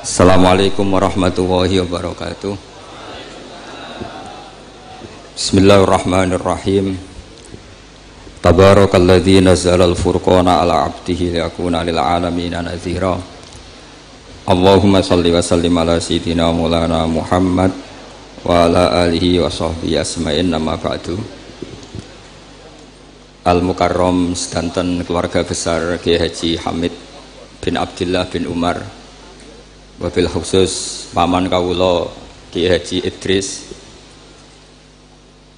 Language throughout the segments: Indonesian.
Assalamualaikum warahmatullahi wabarakatuh. Bismillahirrahmanirrahim. Tabarakalladzi nazzala al-furqana ala 'abdihi liyakuna lil 'alamin nadhira. Allahumma shalli wa sallim ala sayyidina maulana Muhammad wa ala alihi wa sahbihi asma'in, nama ba'du. Al-Mukarram sedanten keluarga besar Kiai Haji Hamid bin Abdillah bin Umar, wabil khusus paman kawula Kiai Haji Idris,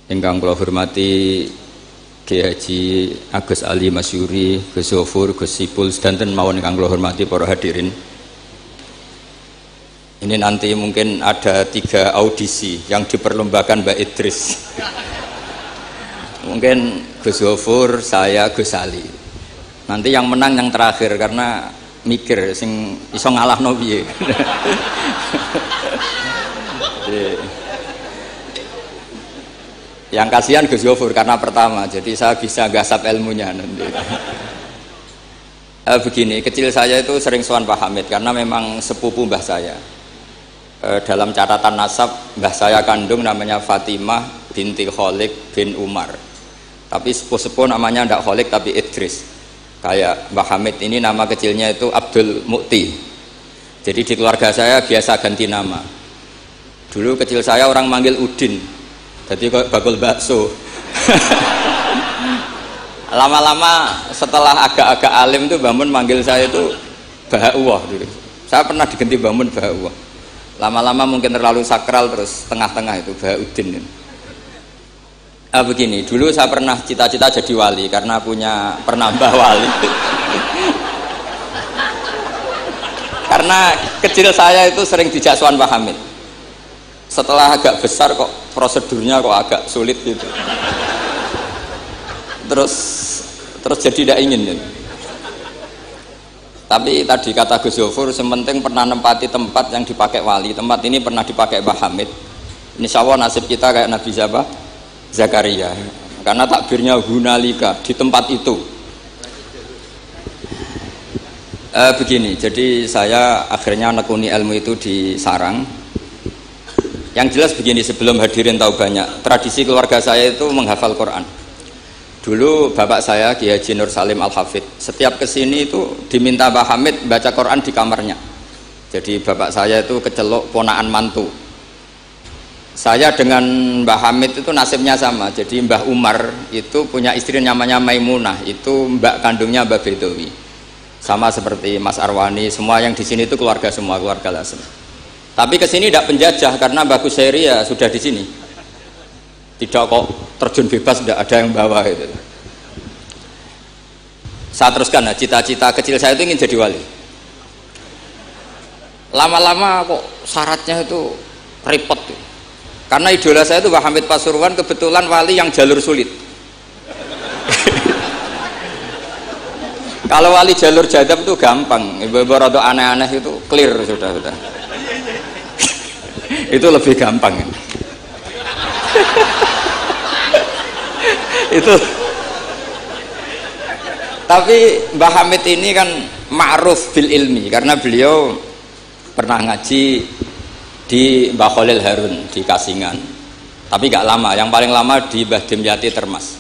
ingkang kula hormati Kiai Haji Agus Ali Masyuri, Gus Zofur, Gus Sipul, sedanten mawon ingkang kula hormati para hadirin. Ini nanti mungkin ada 3 audisi yang diperlombakan Mbak Idris. Mungkin Gus Zofur, saya, Gus Ali. Nanti yang menang yang terakhir, karena mikir sing iso ngalahno piye. Yang kasihan Gus Zofur karena pertama, jadi saya bisa gasap ilmunya nanti. Begini, kecil saya itu sering sowan Pak Hamid karena memang sepupu mbah saya. Dalam catatan nasab, mbah saya kandung namanya Fatimah binti Kholik bin Umar. Tapi sepuh-sepuh namanya tidak Kholik tapi Idris. Kayak Mbah Hamid ini nama kecilnya itu Abdul Mukti. Jadi di keluarga saya biasa ganti nama. Dulu kecil saya orang manggil Udin, jadi kok bakul bakso. Lama-lama setelah agak-agak alim tuh Mbah Mun manggil saya itu Bahauwah dulu. Saya pernah diganti Mbah Mun Bahauwah. Lama-lama mungkin terlalu sakral, terus tengah-tengah itu Bahaudin. Begini, dulu saya pernah cita-cita jadi wali karena punya penambah wali. Karena kecil saya itu sering dijak sowan Pak Hamid. Setelah agak besar kok prosedurnya kok agak sulit gitu. Terus jadi tidak ingin gitu. Tapi tadi kata Gus Zofur, sementing pernah nempati tempat yang dipakai wali. Tempat ini pernah dipakai Pak Hamid. Insya Allah nasib kita kayak Nabi Zakaria, karena takbirnya hunalika, di tempat itu. Begini, jadi saya akhirnya nekuni ilmu itu di sarang. Yang jelas begini, sebelum hadirin tahu banyak, tradisi keluarga saya itu menghafal Quran. Dulu bapak saya Kiai Haji Nur Salim Al-Hafidh setiap kesini itu diminta Pak Hamid baca Quran di kamarnya. Jadi bapak saya itu kecelok ponaan mantu. Saya dengan Mbah Hamid itu nasibnya sama. Jadi Mbah Umar itu punya istri namanya Maimunah, itu mbak kandungnya Mbah Bedowi. Sama seperti Mas Arwani, semua yang di sini itu keluarga semua, keluarga Lasem. Tapi ke sini tidak penjajah karena Mbah Kusairi ya sudah di sini. Tidak kok terjun bebas, tidak ada yang bawa itu. Saya teruskan, nah, cita-cita kecil saya itu ingin jadi wali. Lama-lama kok syaratnya itu repot tuh. Karena idola saya itu Mbah Hamid Pasuruan, kebetulan wali yang jalur sulit. Kalau wali jalur jadab itu gampang, ibu-ibu rada aneh-aneh itu clear sudah. Itu lebih gampang. Itu. Tapi Mbah Hamid ini kan ma'ruf bil ilmi karena beliau pernah ngaji di Mbah Khalil Harun di Kasingan, tapi gak lama. Yang paling lama di Mbah Dimyati Termas.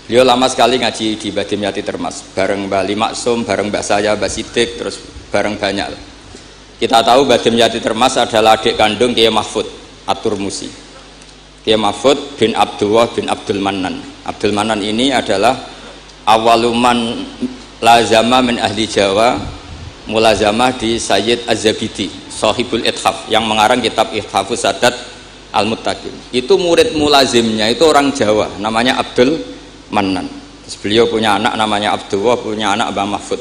Beliau lama sekali ngaji di Mbah Dimyati Termas, bareng Mbah Limaksum, bareng Mbah saya, Mbah Sidik, terus bareng banyak. Kita tahu Mbah Dimyati Termas adalah adik kandung Kiai Mahfud At-Turmusi. Kiai Mahfud bin Abdullah bin Abdul Manan. Abdul Manan ini adalah awaluman lazama min ahli Jawa, mulazamah di Sayyid Az-Zabidi Sahibul Ithaf, yang mengarang kitab Ithafus Sadat Al-Muttaqin. Itu murid mulazimnya itu orang Jawa, namanya Abdul Manan. Terus beliau punya anak namanya Abdullah, punya anak Mbah Mahfud,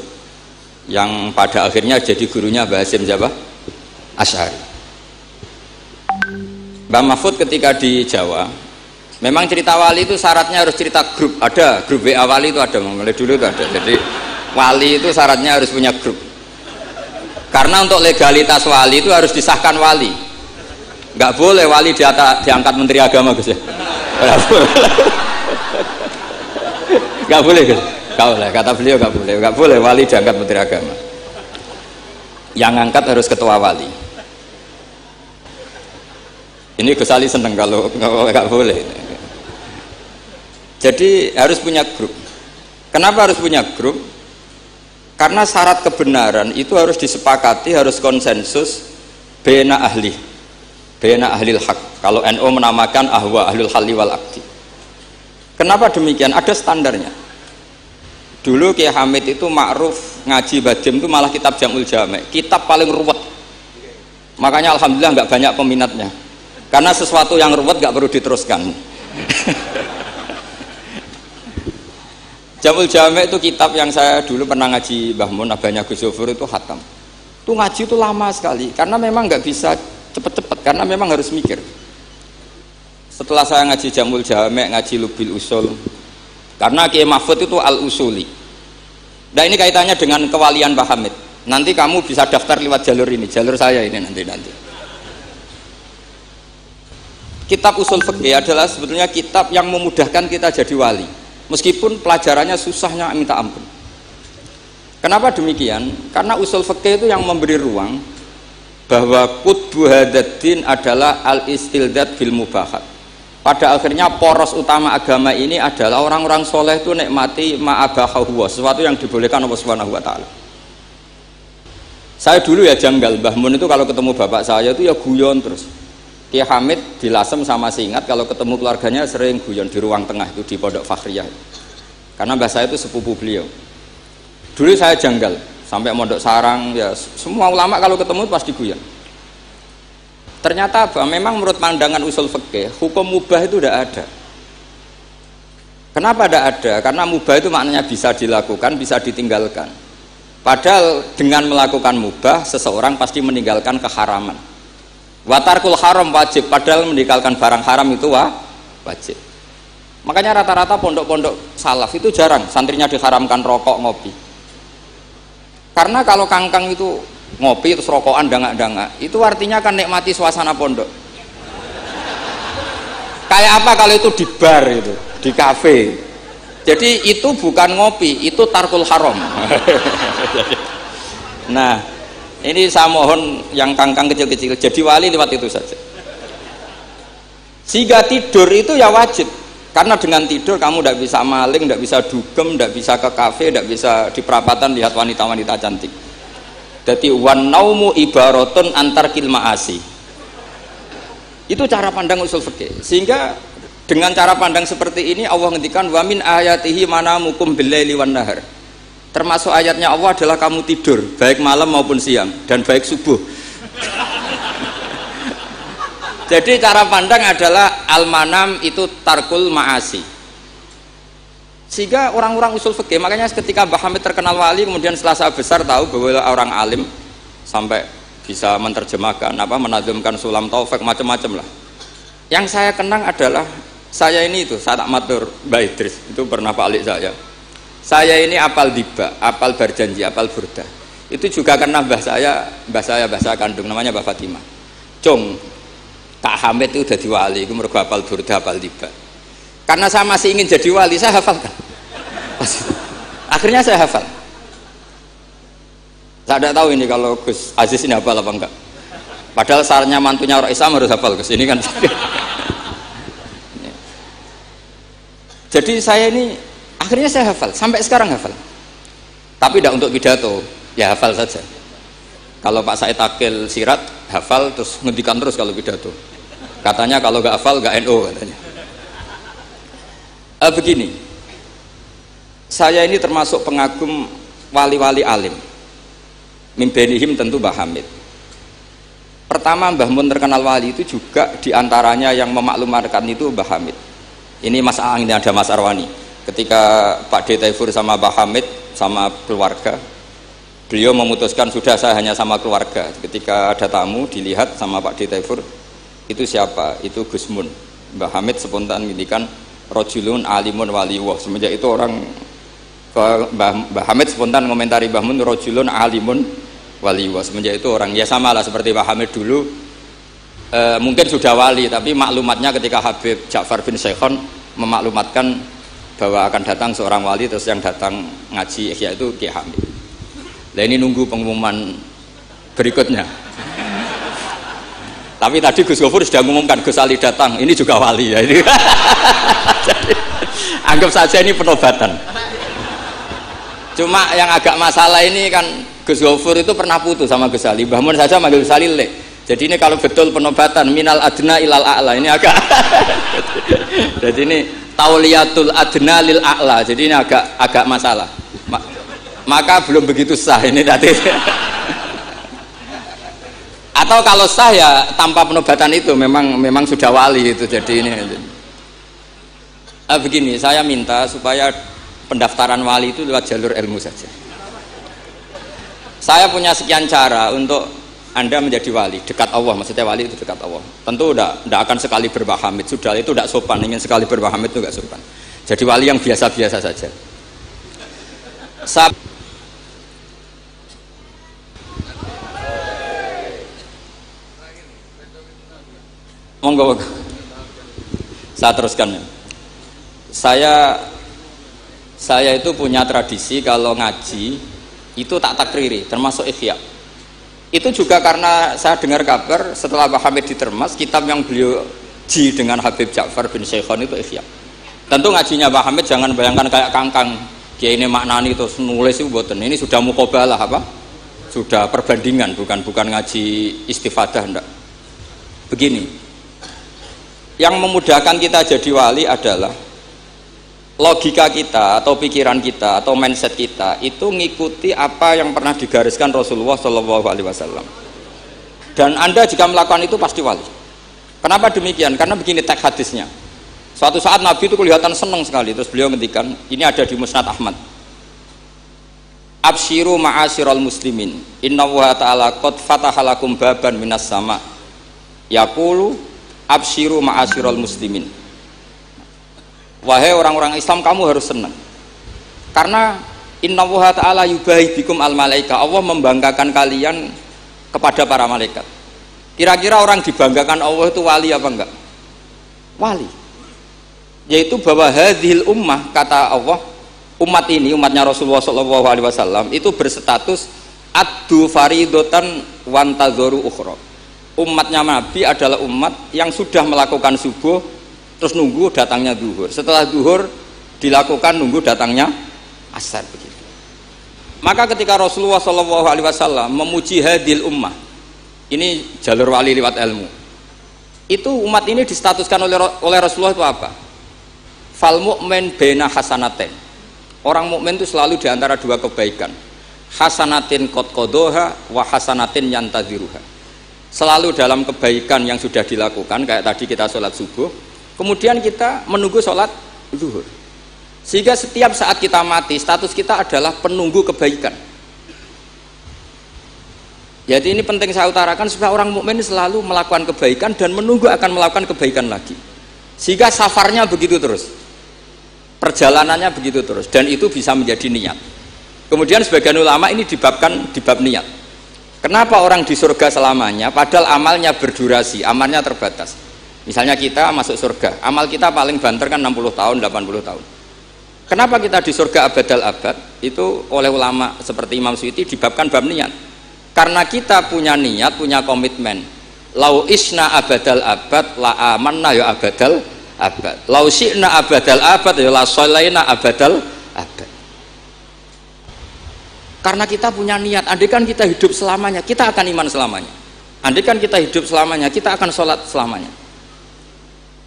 yang pada akhirnya jadi gurunya Mbah Hasyim Jabah Asy'ari. Mbah Mahfud ketika di Jawa, memang cerita wali itu syaratnya harus cerita grup, ada grup WA wali itu ada, mulai dulu itu ada. Jadi wali itu syaratnya harus punya grup. Karena untuk legalitas wali itu harus disahkan wali. Nggak boleh wali diangkat menteri agama Gus ya. Nggak boleh Gus. Nggak boleh, kata beliau nggak boleh wali diangkat menteri agama. Yang angkat harus ketua wali. Ini Gus Ali seneng kalau nggak boleh. Jadi harus punya grup. Kenapa harus punya grup? Karena syarat kebenaran itu harus disepakati, harus konsensus bena ahli. Bena ahlil haq. Kalau NU menamakan ahwa ahlul halli wal aqdi. Kenapa demikian? Ada standarnya. Dulu Kiai Hamid itu ma'ruf ngaji badim itu malah kitab Jamul Jami', kitab paling ruwet. Makanya alhamdulillah nggak banyak peminatnya. Karena sesuatu yang ruwet nggak perlu diteruskan. Jamul Jami' itu kitab yang saya dulu pernah ngaji Mbah Mun, abahnya Gus Zofur itu khatam. Itu ngaji itu lama sekali karena memang nggak bisa cepet-cepet, karena memang harus mikir. Setelah saya ngaji Jamul Jami', ngaji Lubil Usul, karena Kiai Mahfud itu al-usuli. Nah ini kaitannya dengan kewalian Pak Hamid. Nanti kamu bisa daftar lewat jalur ini, jalur saya ini nanti. Kitab Usul Fiqih adalah sebetulnya kitab yang memudahkan kita jadi wali, meskipun pelajarannya susahnya minta ampun. Kenapa demikian? Karena Usul Fiqih itu yang memberi ruang bahwa qutbu hadaddin adalah al-istildad bil mubahat. Pada akhirnya poros utama agama ini adalah orang-orang soleh itu nikmati ma'abahahu, sesuatu yang dibolehkan Allah Subhanahu wa ta'ala. Saya dulu ya janggal, Mbah Mun itu kalau ketemu bapak saya itu ya guyon terus. Kiai Hamid di Lasem sama Singat kalau ketemu keluarganya sering guyon di ruang tengah itu di Pondok Fakhriyah. Karena mbah saya itu sepupu beliau. Dulu saya janggal, sampai Mondok Sarang ya semua ulama kalau ketemu pasti guyon. Ternyata memang menurut pandangan usul fikih hukum mubah itu tidak ada. Kenapa tidak ada? Karena mubah itu maknanya bisa dilakukan, bisa ditinggalkan. Padahal dengan melakukan mubah seseorang pasti meninggalkan keharaman. Watarkul haram wajib, padahal meninggalkan barang haram itu wajib. Makanya rata-rata pondok-pondok salaf itu jarang santrinya diharamkan rokok, ngopi. Karena kalau kangkang itu ngopi terus rokokan dangak-dangak, itu artinya kan nikmati suasana pondok. Kayak apa kalau itu di bar itu, di kafe. Jadi itu bukan ngopi, itu tarkul haram. Nah, ini saya mohon yang kangkang kecil-kecil jadi wali lewat itu saja. Sehingga tidur itu ya wajib. Karena dengan tidur kamu tidak bisa maling, tidak bisa dugem, tidak bisa ke kafe, tidak bisa di perapatan lihat wanita-wanita cantik. Jadi wan naumu ibaratun antar kilmaasi. Itu cara pandang usul fikih. Sehingga dengan cara pandang seperti ini Allah ngendikan wa min ayatihi manamukum billaili wan nahar. Termasuk ayatnya Allah adalah kamu tidur baik malam maupun siang dan baik subuh. Jadi cara pandang adalah al-manam itu tarkul ma'asi. Sehingga orang-orang usul fikih, makanya ketika Mbah Hamid terkenal wali, kemudian setelah saya besar tahu bahwa orang alim sampai bisa menerjemahkan menazumkan sulam taufik macam-macam lah. Yang saya kenang adalah saya ini itu, saya tak matur Mbak Idris, itu pernah Pak Alik saya. Saya ini apal diba, apal berjanji, apal burda. Itu juga karena mbah saya kandung namanya Mbah Fatimah. Cung Kak Hamid itu jadi wali, itu mergo hafal burda, hafal tiba. Karena saya masih ingin jadi wali, saya hafalkan. Akhirnya saya hafal. Saya tidak tahu ini kalau Gus Aziz ini hafal apa enggak. Padahal sarannya mantunya orang Islam harus hafal Gus ini kan. Jadi saya ini akhirnya saya hafal, sampai sekarang hafal. Tapi tidak untuk pidato, ya hafal saja. Kalau Pak Said Akil sirat hafal terus ngendikan terus kalau pidato. Katanya kalau nggak hafal nggak NU katanya. Begini, saya ini termasuk pengagum wali-wali alim. Mimbenihim tentu Mbah Hamid. Pertama, Mbah Mun terkenal wali itu juga diantaranya yang memaklumatkan itu Mbah Hamid. Ini ini ada Mas Arwani. Ketika Pak D. Taifur sama Mbah Hamid sama keluarga, beliau memutuskan sudah saya hanya sama keluarga. Ketika ada tamu dilihat sama Pak D. Taifur, itu siapa? Itu Gus Mun. Mbah Hamid spontan ngintikan rojulun alimun waliwah. Semenjak itu orang Mbah Hamid spontan komentari Mbah Mun rojulun alimun waliwah. Semenjak itu orang ya sama lah seperti Mbah Hamid dulu mungkin sudah wali, tapi maklumatnya ketika Habib Ja'far bin Syekhon memaklumatkan bahwa akan datang seorang wali, terus yang datang ngaji Ihya itu Kiai Hamid. Nah ini nunggu pengumuman berikutnya. Tapi tadi Gus Gofur sudah mengumumkan Gus Ali datang, ini juga wali ya. Ini. Jadi, anggap saja ini penobatan. Cuma yang agak masalah ini kan Gus Gofur itu pernah putus sama Gus Ali. Mbah Mun saja manggil Gus Ali le. Jadi ini kalau betul penobatan minal adna ilal a'la ini agak. Jadi ini tauliyatul adna lil a'la. Jadi ini agak masalah. Maka belum begitu sah ini tadi. Atau kalau sah ya tanpa penobatan itu memang sudah wali itu. Jadi ini begini, saya minta supaya pendaftaran wali itu lewat jalur ilmu saja. Saya punya sekian cara untuk Anda menjadi wali, dekat Allah. Maksudnya wali itu dekat Allah. Tentu tidak akan sekali Mbah Hamid, sudah itu tidak sopan. Ingin sekali Mbah Hamid itu tidak sopan. Jadi wali yang biasa-biasa saja. Monggo, saya teruskan. Saya itu punya tradisi kalau ngaji itu tak takriri, termasuk Ihya. Itu juga karena saya dengar kabar setelah Mbah Hamid ditermas, kitab yang beliau dengan Habib Ja'far bin Syekhon itu Ihya. Tentu ngajinya Mbah Hamid jangan bayangkan kayak kangkang, dia ini maknani terus nulis itu boten. Ini sudah muqabalah apa? Sudah perbandingan, bukan ngaji istifadah ndak. Begini. Yang memudahkan kita jadi wali adalah logika kita atau pikiran kita atau mindset kita itu ngikuti apa yang pernah digariskan Rasulullah SAW. Dan Anda jika melakukan itu pasti wali. Kenapa demikian? Karena begini teks hadisnya. Suatu saat Nabi itu kelihatan senang sekali, terus beliau ngendikan, ini ada di Musnad Ahmad. Absyiru ma'asyiral muslimin, innallaha ta'ala qad fatahalakum baban minas sama. Yaqulu absyiru ma'asyiral muslimin. Wahai orang-orang Islam, kamu harus senang. Karena innallaha ta'ala yubahi bikum al malaika. Allah membanggakan kalian kepada para malaikat. Kira-kira orang dibanggakan Allah itu wali apa enggak? Wali. Yaitu bahwa hadhil ummah, kata Allah, umat ini, umatnya Rasulullah SAW itu berstatus addu faridotan wantazoru ukhra. Umatnya Nabi adalah umat yang sudah melakukan subuh terus nunggu datangnya zuhur. Setelah zuhur dilakukan nunggu datangnya asar begitu. Maka ketika Rasulullah SAW memuji hadil ummah, ini jalur wali lewat ilmu, itu umat ini distatuskan oleh Rasulullah itu apa? Fal mu'min baina hasanaten. Orang mukmin itu selalu diantara dua kebaikan. Hasanatin qad qadoha wa hasanatin yantaziruha. Selalu dalam kebaikan yang sudah dilakukan, kayak tadi kita sholat subuh, kemudian kita menunggu sholat zuhur, sehingga setiap saat kita mati status kita adalah penunggu kebaikan. Jadi ini penting saya utarakan supaya orang mukmin selalu melakukan kebaikan dan menunggu akan melakukan kebaikan lagi, sehingga safarnya begitu terus, perjalanannya begitu terus, dan itu bisa menjadi niat. Kemudian sebagian ulama ini dibabkan di bab niat. Kenapa orang di surga selamanya padahal amalnya berdurasi, amalnya terbatas. Misalnya kita masuk surga, amal kita paling banter kan 60 tahun, 80 tahun. Kenapa kita di surga abadal abad? Itu oleh ulama seperti Imam Suyuti dibabkan bab niat. Karena kita punya niat, punya komitmen. Lau isna abadal abad la amanna ya abadal abad. Lau syi'na abadal abad ya la sholaina abadal abad. Karena kita punya niat, andai kan kita hidup selamanya, kita akan iman selamanya. Andai kan kita hidup selamanya, kita akan sholat selamanya.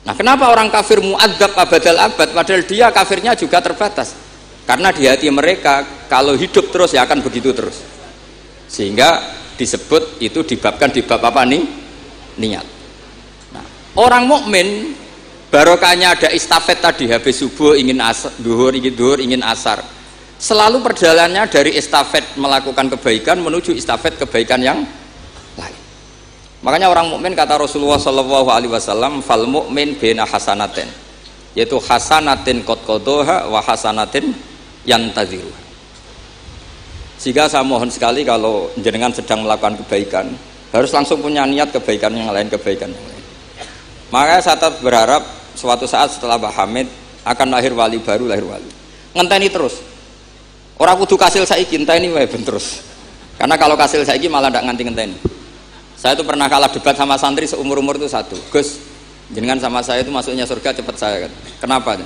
Nah, kenapa orang kafir mu'adzab abadal abad, padahal dia kafirnya juga terbatas? Karena di hati mereka, kalau hidup terus ya akan begitu terus. Sehingga disebut itu dibabkan di bab apa nih? Niat. Nah, orang mukmin barokahnya ada istafet tadi, habis subuh ingin duhur, ingin asar. Selalu perjalanannya dari istafet melakukan kebaikan menuju istafet kebaikan yang lain. Makanya orang mukmin kata Rasulullah Shallallahu Alaihi Wasallam, fal mukmin bena hasanaten, yaitu hasanatin qad qadaha wa hasanatin yantaziruha. Sehingga saya mohon sekali kalau jenengan sedang melakukan kebaikan harus langsung punya niat kebaikan yang lain. Makanya saya tetap berharap suatu saat setelah Mbah Hamid akan lahir wali baru, ngenteni terus. Orang kudu kasil saiki ngenteni wae ben terus. Karena kalau kasil saiki malah ndak nganti ngenteni. Saya itu pernah kalah debat sama santri seumur-umur itu satu. Gus, jenengan sama saya itu masuknya surga cepat saya kan. Kenapa?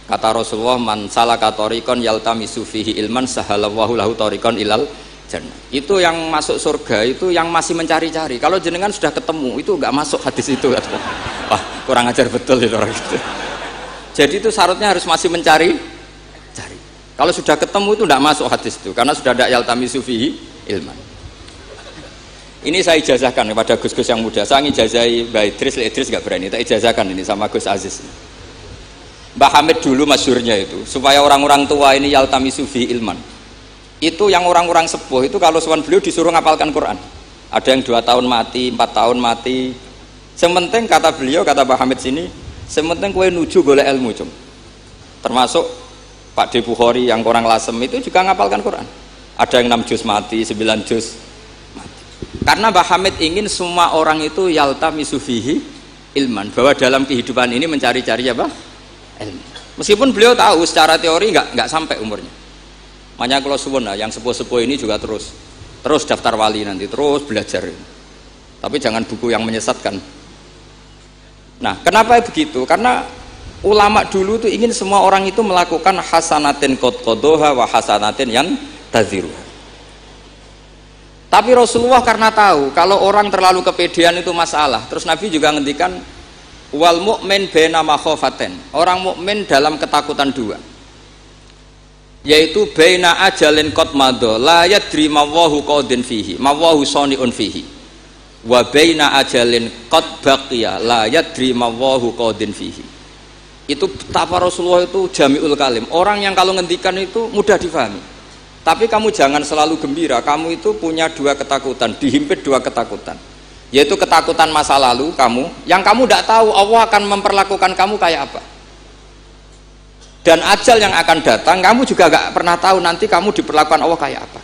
Kata Rasulullah, man salaka thariqan yaltamisu fihi ilman sahalallahu lahu thariqan ilal jannah. Itu yang masuk surga itu yang masih mencari-cari. Kalau jenengan sudah ketemu itu enggak masuk hadis itu. Wah, kurang ajar betul itu orang itu. Jadi itu syaratnya harus masih mencari. Kalau sudah ketemu itu tidak masuk hadis itu karena sudah ada yaltamisu fihi ilman. Ini saya ijazahkan kepada Gus-Gus yang muda. Saya ngijazahi Mbak Idris nggak berani. Tak ijazahkan ini sama Gus Aziz. Mbah Hamid dulu masyhurnya itu supaya orang-orang tua ini yaltamisu fihi ilman. Itu yang orang-orang sepuh itu kalau sowan beliau disuruh ngapalkan Quran. Ada yang 2 tahun mati, 4 tahun mati. Sementing kata beliau, kata Mbah Hamid sini, sementing kowe nuju golek ilmu cum. Termasuk Pak De Bukhari yang orang Lasem itu juga ngapalkan Quran. Ada yang 6 juz mati, 9 juz mati. Karena Mbah Hamid ingin semua orang itu yaltamisu fihi ilman, bahwa dalam kehidupan ini mencari-cari apa? Ilmu. Meskipun beliau tahu secara teori nggak sampai umurnya. Makanya kalau suwun yang sepuh-sepuh ini juga terus daftar wali nanti, terus belajar. Tapi jangan buku yang menyesatkan. Nah, kenapa begitu? Karena ulama dulu tuh ingin semua orang itu melakukan hasanatin qad qadaha wa hasanatin yang taziru. Tapi Rasulullah karena tahu kalau orang terlalu kepedean itu masalah. Terus Nabi juga ngendikan wal mu'min baina makhafaten. Orang mukmin dalam ketakutan dua. Yaitu baina ajalin qad madha la yadri mawahu qadin fihi, mawahu saniun fihi. Wa baina ajalin qad baqiya la yadri mawahu qadin fihi. Itu betapa Rasulullah itu jami'ul kalim. Orang yang kalau ngendikan itu mudah difahami. Tapi kamu jangan selalu gembira. Kamu itu punya 2 ketakutan, dihimpit 2 ketakutan. Yaitu ketakutan masa lalu kamu, yang kamu tidak tahu Allah akan memperlakukan kamu kayak apa. Dan ajal yang akan datang, kamu juga gak pernah tahu nanti kamu diperlakukan Allah kayak apa.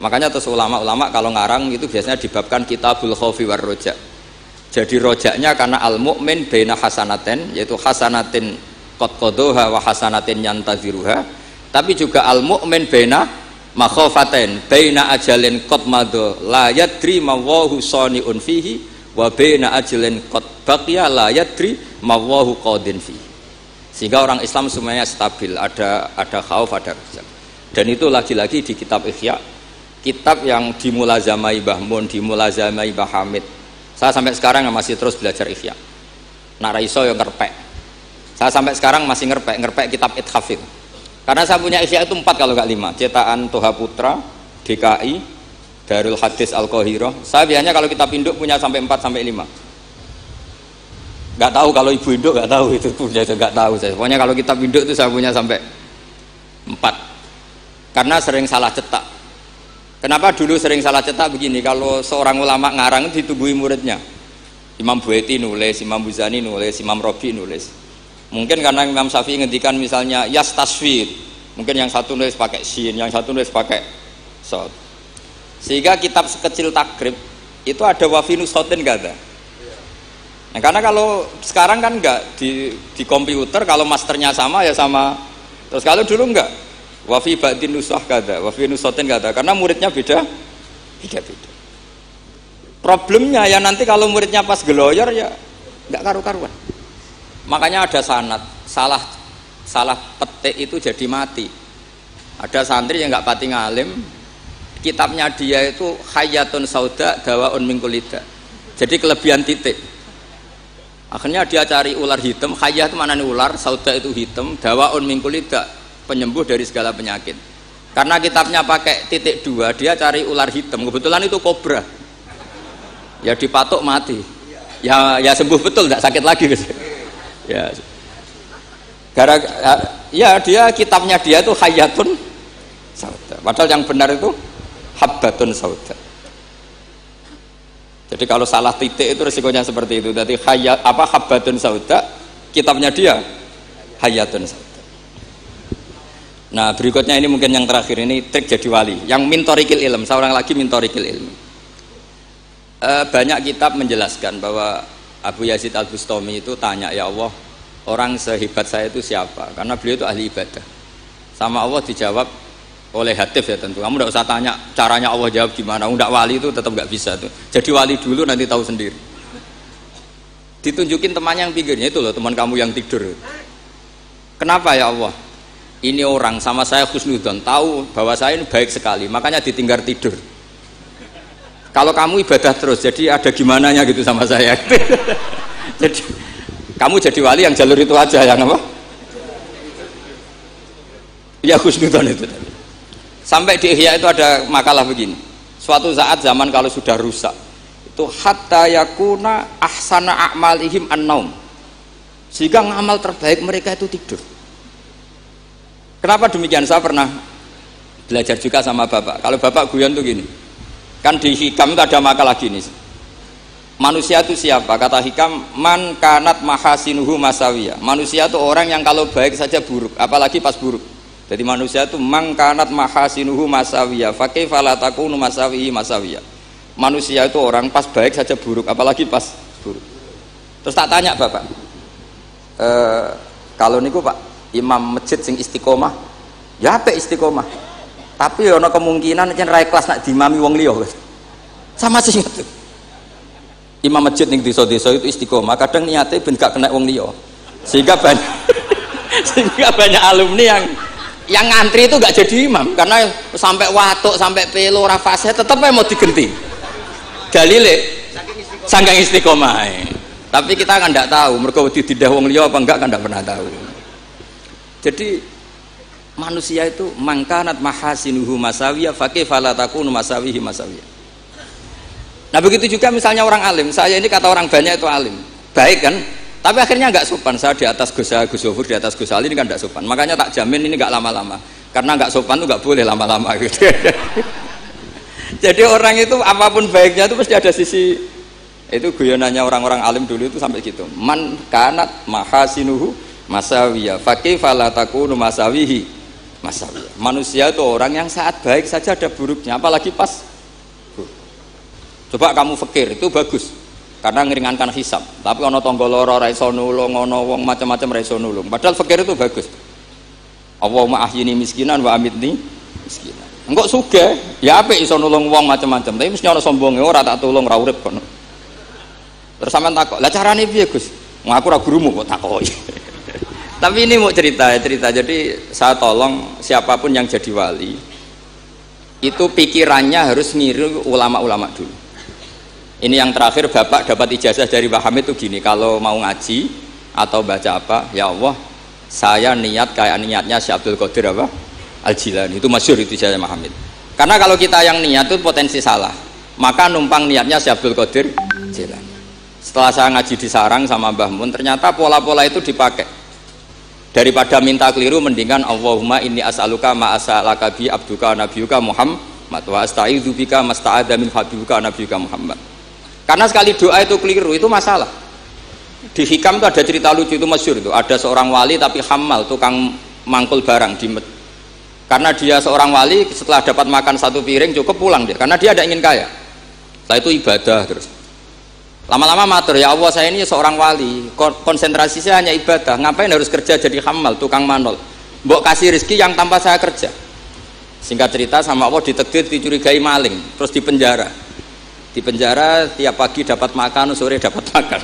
Makanya terus ulama-ulama kalau ngarang itu biasanya dibabkan kitabul khaufi war roja. Jadi rojaknya karena al-mu'min baina hasanatin, yaitu hasanatin qad qadaha wa hasanatin yantaziruha. Tapi juga al-mu'min baina makhafatin, baina ajalin qad madha la yadri mawahu saniun fihi wa baina ajalin qad baqiya la yadri mawahu qadin fihi. Sehingga orang Islam semuanya stabil, ada khauf, ada rojak. Dan itu lagi-lagi di kitab Ihya, kitab yang dimulazamai Mbah Mun, dimulazamai Mbah Hamid. Saya sampai sekarang masih terus belajar Ihya. Nak raiso yang ngerpek. Saya sampai sekarang masih ngerpek kitab Ithaf itu. Karena saya punya Ihya itu 4 kalau nggak 5. Cetakan Toha Putra, DKI, Darul Hadis Al-Qahirah. Saya biasanya kalau kitab induk punya sampai 4 sampai 5. Nggak tahu kalau ibu induk nggak tahu itu punya, nggak tahu saya. Pokoknya kalau kitab induk itu saya punya sampai 4. Karena sering salah cetak. Kenapa dulu sering salah cetak begini? Kalau seorang ulama ngarang ditungguin muridnya. Imam Buaiti nulis, Imam Buzani nulis, Imam Robi nulis. Mungkin karena Imam Syafi'i ngendikan misalnya yas tasfir. Mungkin yang satu nulis pakai shin, yang satu nulis pakai sod. Sehingga kitab sekecil takrib itu ada wafinu sotin nggak ada. Nah, karena kalau sekarang kan nggak di komputer, kalau masternya sama ya sama. Terus kalau dulu nggak. Wafi ba'din nusah kada, wafi nusotin kada, karena muridnya beda. Problemnya ya nanti kalau muridnya pas geloyor ya nggak karu-karuan. Makanya ada sanad, salah petik itu jadi mati. Ada santri yang nggak pati ngalim, kitabnya dia itu Hayatun Sauda Dawaun min Kulida. Jadi kelebihan titik. Akhirnya dia cari ular hitam, hayat itu mana nih ular, sauda itu hitam, dawaun min kulida, penyembuh dari segala penyakit. Karena kitabnya pakai titik 2, dia cari ular hitam. Kebetulan itu kobra. Ya dipatok mati. Ya sembuh betul, tidak sakit lagi. Ya. Ya dia kitabnya dia itu hayatun sauda. Padahal yang benar itu habbatun sauda. Jadi kalau salah titik itu resikonya seperti itu. Jadi habbatun sauda, kitabnya dia hayatun sauda. Nah berikutnya ini mungkin yang terakhir, ini trik jadi wali yang mintorikil ilm, seorang lagi mintorikil ilm. Banyak kitab menjelaskan bahwa Abu Yazid Al-Bustami itu tanya, ya Allah, orang sehebat saya itu siapa? Karena beliau itu ahli ibadah. Sama Allah dijawab oleh hatif ya tentu. Kamu tidak usah tanya caranya Allah jawab gimana. Tidak wali itu tetap nggak bisa tuh. Jadi wali dulu nanti tahu sendiri. Ditunjukin temannya yang pinggirnya itu loh, teman kamu yang tidur. Kenapa ya Allah? Ini orang sama saya husnudzon, tahu bahwa saya ini baik sekali, makanya ditinggal tidur. Kalau kamu ibadah terus, jadi ada gimananya gitu sama saya. Jadi kamu jadi wali yang jalur itu aja, yang apa? Ya husnudzon itu. Sampai di Ihya itu ada makalah begini. Suatu saat zaman kalau sudah rusak, itu hatta yakuna ahsana a'malihim an-naum. Sehingga ngamal terbaik mereka itu tidur. Kenapa demikian? Saya pernah belajar juga sama bapak. Kalau bapak guyon tuh gini, kan di Hikam itu ada makalah gini. Manusia itu siapa? Kata Hikam, man kanat mahasinuhu masawiyah. Manusia itu orang yang kalau baik saja buruk, apalagi pas buruk. Jadi manusia itu man kanat mahasinuhu masawiyah, fakaifa la takunu masawihi masawiyah. Manusia itu orang pas baik saja buruk, apalagi pas buruk. Terus tak tanya bapak, kalau niku pak imam masjid sing istiqomah, ya apa istiqomah? Tapi ada kemungkinan jen rai kelas nak dimami wong liya. Sama sih itu. Imam masjid ning desa-desa itu istiqomah, kadang niatnya ben gak kena wong liya. Sehingga banyak alumni yang ngantri itu gak jadi imam karena sampai watuk, sampai pelo, ora fase tetep mau digenti. Dalile saking istiqomah. Tapi kita kan ndak tahu mergo dididah wong liya apa enggak kan ndak pernah tahu. Jadi manusia itu mangkanat mahasinuhu masawiyah fakaifa la takunu masawihi masawiyah. Nah begitu juga misalnya orang alim. Saya ini kata orang banyak itu alim, baik kan? Tapi akhirnya nggak sopan. Saya di atas Gus Zofur, di atas Gus Ali ini kan nggak sopan. Makanya tak jamin ini nggak lama-lama. Karena nggak sopan itu nggak boleh lama-lama gitu. Jadi orang itu apapun baiknya itu pasti ada sisi. Itu guyonannya orang-orang alim dulu itu sampai gitu. Man kanat mahasinuhu masawiyah fakaifa la takunu masawihi masawiyah. Manusia itu orang yang saat baik saja ada buruknya, apalagi pas buruk. Coba kamu fikir itu bagus karena ngeringankan hisab. Tapi ono tangga lara ora iso nulung, ono wong macam-macam ora iso nulung. Padahal fikir itu bagus. Allahumma ahyini miskinan wa amitni miskinan. Engko sugih ya apik iso nulung wong macam-macam, tapi mesti ono sombonge ora tak tulung ora urip kono. Terus sampean takok, "Lah carane piye, Gus?" Ngaku ora gurumu kok takoki. Tapi ini mau cerita. Jadi saya tolong siapapun yang jadi wali itu pikirannya harus ngiru ulama-ulama dulu. Ini yang terakhir, bapak dapat ijazah dari Pak Hamid itu gini, kalau mau ngaji atau baca apa, ya Allah saya niat kayak niatnya Syekh Abdul Qadir apa? Al-Jilani. Itu masyhur itu ijazah Pak Hamid. Karena kalau kita yang niat itu potensi salah, maka numpang niatnya Syekh Abdul Qadir Jilani. Setelah saya ngaji di sarang sama Mbah Mun, ternyata pola-pola itu dipakai. Daripada minta keliru, mendingan Allahumma inni as'aluka ma as'alaka bi abduka nabiyuka Muhammad wa asta'idzu bika masta'adza min habibuka nabiyuka Muhammad. Karena sekali doa itu keliru itu masalah. Di Hikam itu ada cerita lucu itu masyhur itu. Ada seorang wali tapi hamal, tukang mangkul barang di karena dia seorang wali, setelah dapat makan satu piring cukup pulang dia. Karena dia ada ingin kaya. Setelah itu ibadah terus. Lama-lama matur, ya Allah saya ini seorang wali, konsentrasi saya hanya ibadah, ngapain harus kerja jadi hamal, tukang manol, mbok kasih rezeki yang tanpa saya kerja. Singkat cerita sama Allah ditegir, dicurigai maling, terus dipenjara. Tiap pagi dapat makan, sore dapat makan.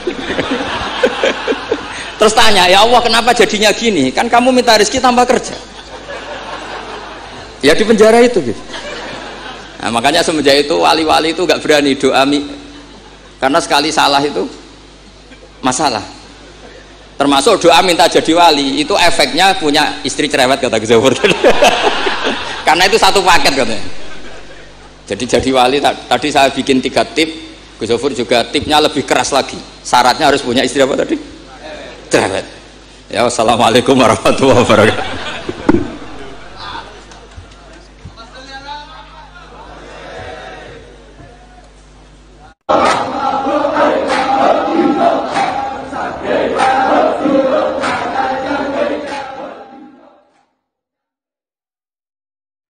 Terus tanya, ya Allah kenapa jadinya gini, kan kamu minta rezeki tanpa kerja. Ya di penjara itu gitu. Nah, makanya semenjak itu wali-wali itu gak berani doa karena sekali salah itu masalah. Termasuk doa minta jadi wali itu efeknya punya istri cerewet kata Gus Zofur. karena itu satu paket katanya. Jadi wali tadi saya bikin 3 tip, Gus Zofur juga tipnya lebih keras lagi. Syaratnya harus punya istri apa tadi? Cerewet. Ya, wassalamualaikum warahmatullahi wabarakatuh.